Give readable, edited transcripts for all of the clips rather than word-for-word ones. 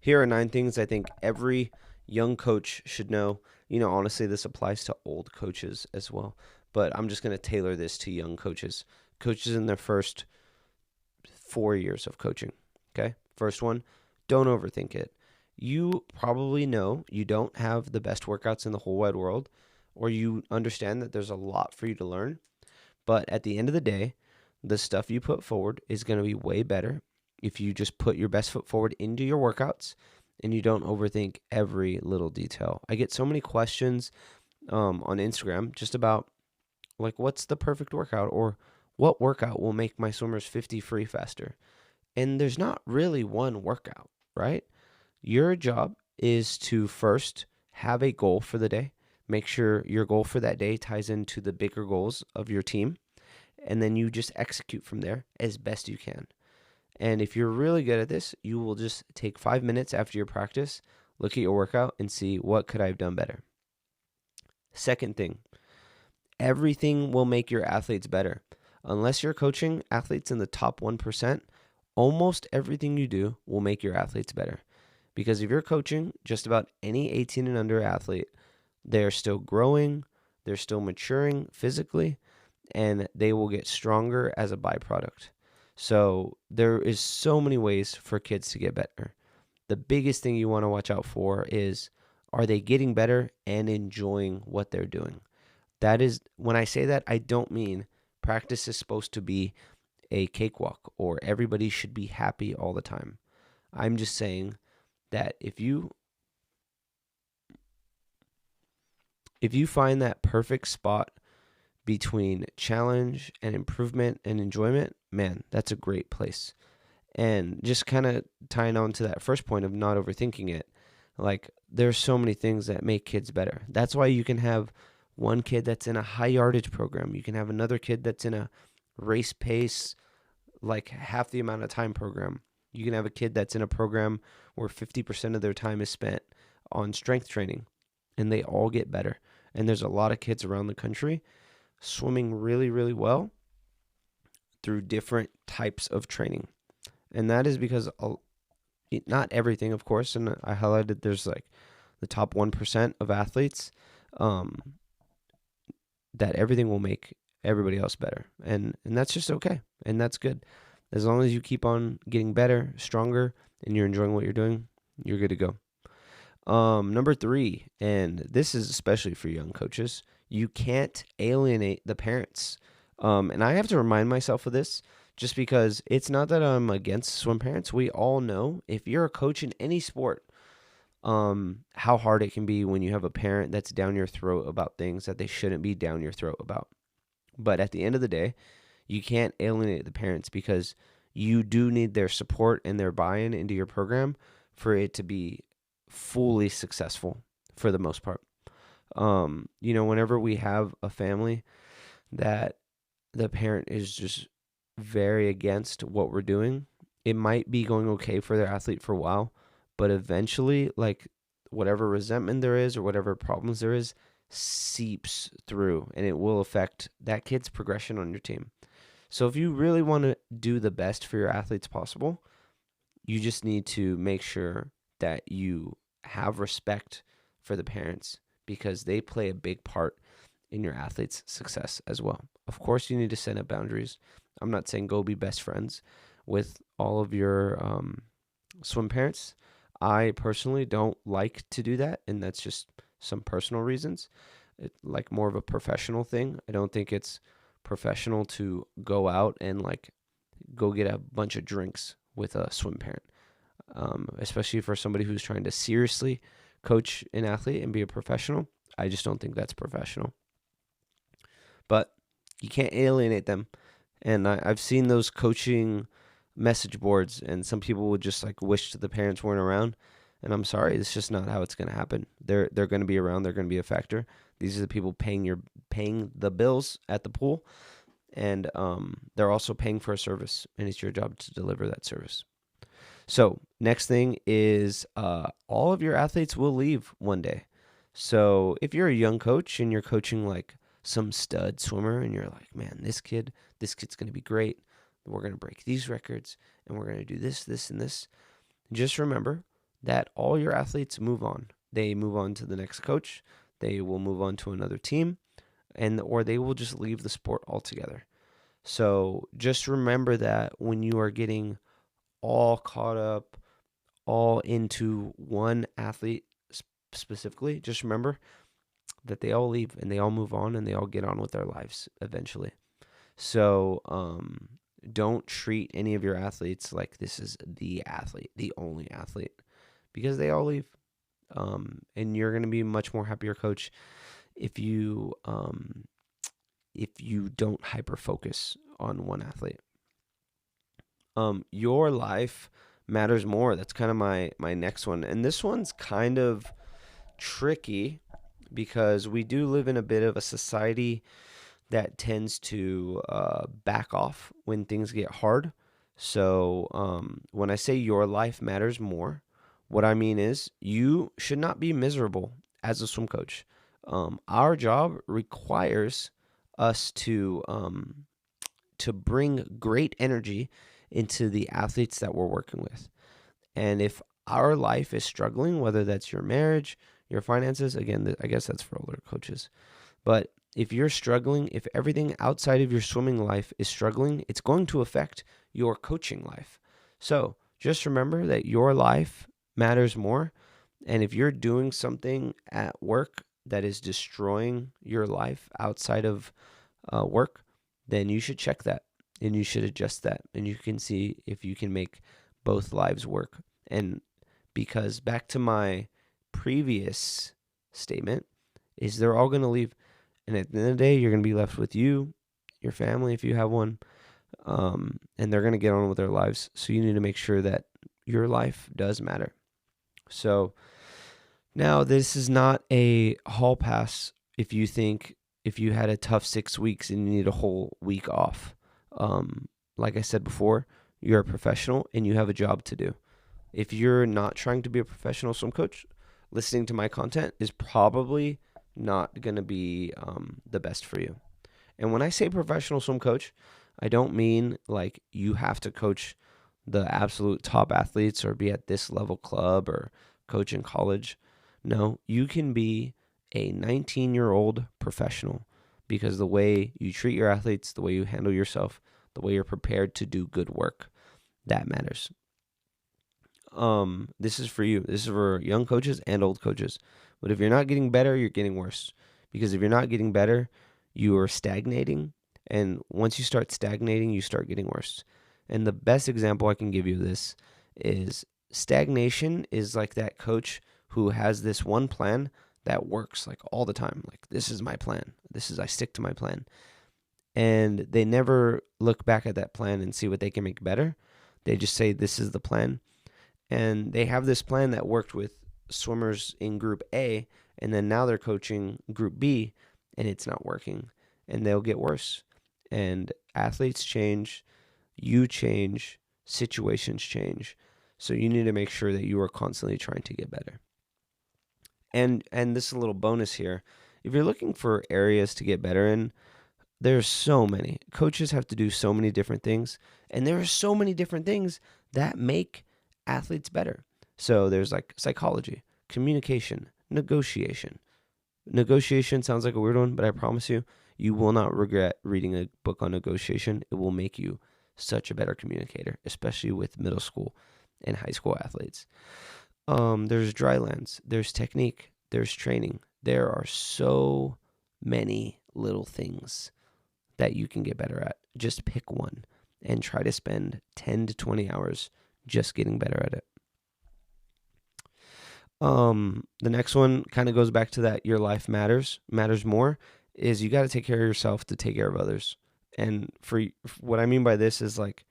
Here are 9 things I think every young coach should know. Honestly, this applies to old coaches as well, but I'm just going to tailor this to young coaches, coaches in their first 4 years of coaching. Okay. First one, don't overthink it. You probably know you don't have the best workouts in the whole wide world, or you understand that there's a lot for you to learn. But at the end of the day, the stuff you put forward is going to be way better if you just put your best foot forward into your workouts and you don't overthink every little detail. I get so many questions on Instagram just about like what's the perfect workout or what workout will make my swimmers 50 free faster. And there's not really one workout, right? Your job is to first have a goal for the day. Make sure your goal for that day ties into the bigger goals of your team. And then you just execute from there as best you can. And if you're really good at this, you will just take 5 minutes after your practice, look at your workout, and see what could I have done better. Second thing, everything will make your athletes better. Unless you're coaching athletes in the top 1%, almost everything you do will make your athletes better. Because if you're coaching just about any 18 and under athlete, they're still growing, they're still maturing physically, and they will get stronger as a byproduct. So there is so many ways for kids to get better. The biggest thing you want to watch out for is, are they getting better and enjoying what they're doing? That is, when I say that, I don't mean practice is supposed to be a cakewalk or everybody should be happy all the time. I'm just saying that if you find that perfect spot between challenge and improvement and enjoyment, man, that's a great place. And just kind of tying on to that first point of not overthinking it, like there's so many things that make kids better. That's why you can have one kid that's in a high yardage program. You can have another kid that's in a race pace, like half the amount of time program. You can have a kid that's in a program where 50% of their time is spent on strength training, and they all get better. And there's a lot of kids around the country swimming really, really well through different types of training. And that is because not everything, of course, and I highlighted there's like the top 1% of athletes um, that everything will make everybody else better. And that's just okay. And that's good. As long as you keep on getting better, stronger, and you're enjoying what you're doing, you're good to go. Number 3, and this is especially for young coaches, you can't alienate the parents. And I have to remind myself of this just because it's not that I'm against swim parents. We all know if you're a coach in any sport, how hard it can be when you have a parent that's down your throat about things that they shouldn't be down your throat about. But at the end of the day, you can't alienate the parents because you do need their support and their buy-in into your program for it to be fully successful for the most part. Whenever we have a family that the parent is just very against what we're doing, it might be going okay for their athlete for a while, but eventually, like whatever resentment there is or whatever problems there is, seeps through and it will affect that kid's progression on your team. So if you really want to do the best for your athletes possible, you just need to make sure that you have respect for the parents because they play a big part in your athlete's success as well. Of course, you need to set up boundaries. I'm not saying go be best friends with all of your swim parents. I personally don't like to do that, and that's just some personal reasons. Like more of a professional thing. I don't think it's professional to go out and like go get a bunch of drinks with a swim parent, especially for somebody who's trying to seriously coach an athlete and be a professional. I just don't think that's professional. But you can't alienate them. And I've seen those coaching message boards, and some people would just like wish the parents weren't around. And I'm sorry, it's just not how it's going to happen. They're going to be around. They're going to be a factor. These are the people paying the bills at the pool, and they're also paying for a service, and it's your job to deliver that service. So next thing is all of your athletes will leave one day. So if you're a young coach and you're coaching like some stud swimmer and you're like, man, this kid's going to be great. We're going to break these records and we're going to do this, this, and this. Just remember, that all your athletes move on. They move on to the next coach, they will move on to another team, or they will just leave the sport altogether. So just remember that when you are getting all caught up, all into one athlete specifically, just remember that they all leave and they all move on and they all get on with their lives eventually. So don't treat any of your athletes like this is the athlete, the only athlete, because they all leave. And you're going to be a much more happier coach if you don't hyper focus on one athlete. Your life matters more. That's kind of my next one, and this one's kind of tricky because we do live in a bit of a society that tends to back off when things get hard. So when I say your life matters more, what I mean is you should not be miserable as a swim coach. Our job requires us to bring great energy into the athletes that we're working with. And if our life is struggling, whether that's your marriage, your finances, again, I guess that's for older coaches. But if you're struggling, if everything outside of your swimming life is struggling, it's going to affect your coaching life. So just remember that your life matters more. And if you're doing something at work that is destroying your life outside of work, then you should check that and you should adjust that. And you can see if you can make both lives work. And because back to my previous statement, is they're all going to leave. And at the end of the day, you're going to be left with you, your family, if you have one, and they're going to get on with their lives. So you need to make sure that your life does matter. So now this is not a hall pass if you think if you had a tough 6 weeks and you need a whole week off. Like I said before, you're a professional and you have a job to do. If you're not trying to be a professional swim coach, listening to my content is probably not going to be the best for you. And when I say professional swim coach, I don't mean like you have to coach the absolute top athletes or be at this level club or coach in college. No, you can be a 19-year-old professional because the way you treat your athletes, the way you handle yourself, the way you're prepared to do good work, that matters. This is for you. This is for young coaches and old coaches. But if you're not getting better, you're getting worse. Because if you're not getting better, you are stagnating. And once you start stagnating, you start getting worse. And the best example I can give you of this is stagnation is like that coach who has this one plan that works like all the time. Like, this is my plan. I stick to my plan. And they never look back at that plan and see what they can make better. They just say, this is the plan. And they have this plan that worked with swimmers in Group A, and then now they're coaching Group B, and it's not working. And they'll get worse. And athletes change, you change, situations change. So you need to make sure that you are constantly trying to get better. And this is a little bonus here. If you're looking for areas to get better in, there's so many. Coaches have to do so many different things, and there are so many different things that make athletes better. So there's like psychology, communication, negotiation. Negotiation sounds like a weird one, but I promise you, you will not regret reading a book on negotiation. It will make you such a better communicator, especially with middle school and high school athletes. There's dry lands, there's technique, there's training. There are so many little things that you can get better at. Just pick one and try to spend 10 to 20 hours just getting better at it. The next one kind of goes back to that your life matters more, is you got to take care of yourself to take care of others. And for what I mean by this is like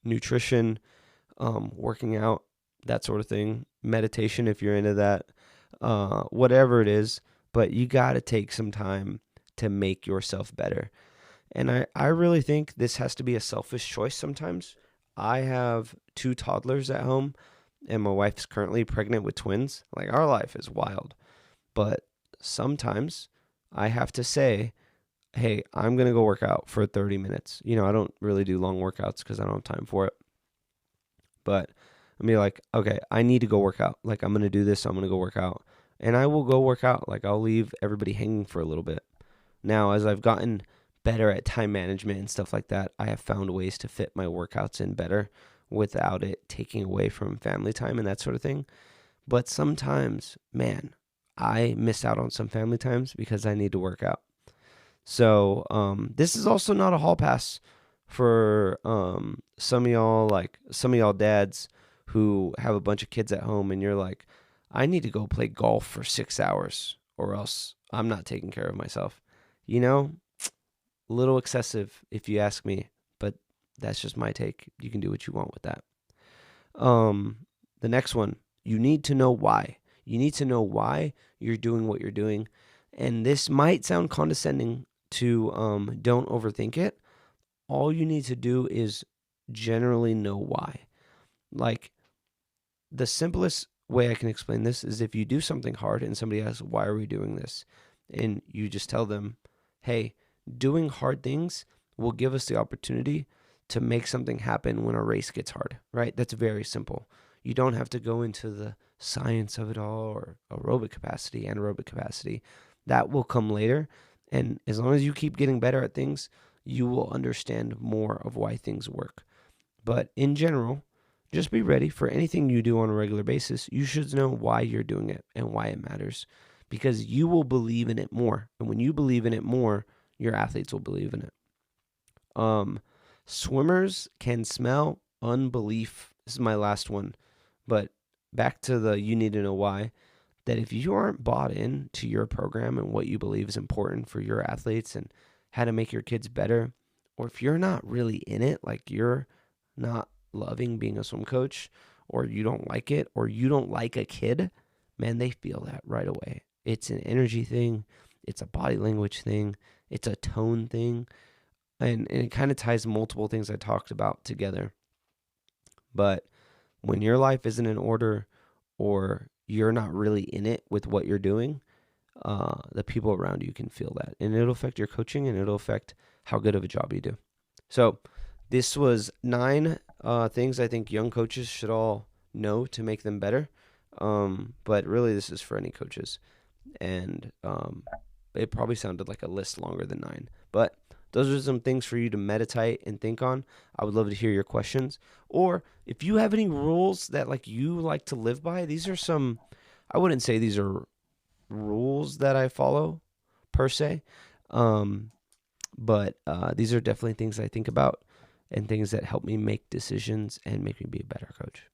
nutrition, working out, that sort of thing, meditation if you're into that, whatever it is, but you got to take some time to make yourself better. And I really think this has to be a selfish choice sometimes. I have 2 toddlers at home, and my wife's currently pregnant with twins. Like, our life is wild. But sometimes I have to say, hey, I'm going to go work out for 30 minutes. I don't really do long workouts because I don't have time for it. But and be like, okay, I need to go work out. Like, I'm going to do this. I'm going to go work out. And I will go work out. Like, I'll leave everybody hanging for a little bit. Now, as I've gotten better at time management and stuff like that, I have found ways to fit my workouts in better without it taking away from family time and that sort of thing. But sometimes, man, I miss out on some family times because I need to work out. So this is also not a hall pass for some of y'all dads who have a bunch of kids at home and you're like, I need to go play golf for 6 hours or else I'm not taking care of myself. You know, a little excessive if you ask me, but that's just my take. You can do what you want with that. The next one, you need to know why. You need to know why you're doing what you're doing. And this might sound condescending to don't overthink it. All you need to do is generally know why. Like, the simplest way I can explain this is if you do something hard and somebody asks, why are we doing this? And you just tell them, hey, doing hard things will give us the opportunity to make something happen when a race gets hard, right? That's very simple. You don't have to go into the science of it all or aerobic capacity, anaerobic capacity. That will come later. And as long as you keep getting better at things, you will understand more of why things work. But in general, just be ready for anything you do on a regular basis. You should know why you're doing it and why it matters because you will believe in it more. And when you believe in it more, your athletes will believe in it. Swimmers can smell unbelief. This is my last one. But back to the you need to know why, that if you aren't bought in to your program and what you believe is important for your athletes and how to make your kids better, or if you're not really in it, like you're not loving being a swim coach, or you don't like it, or you don't like a kid, man, they feel that right away. It's an energy thing. It's a body language thing. It's a tone thing. And it kind of ties multiple things I talked about together. But when your life isn't in order or you're not really in it with what you're doing, the people around you can feel that. And it'll affect your coaching and it'll affect how good of a job you do. So this was 9 things I think young coaches should all know to make them better. But really, this is for any coaches. And it probably sounded like a list longer than 9. But those are some things for you to meditate and think on. I would love to hear your questions. Or if you have any rules that like you like to live by, these are some, I wouldn't say these are rules that I follow per se. But these are definitely things I think about and things that help me make decisions and make me be a better coach.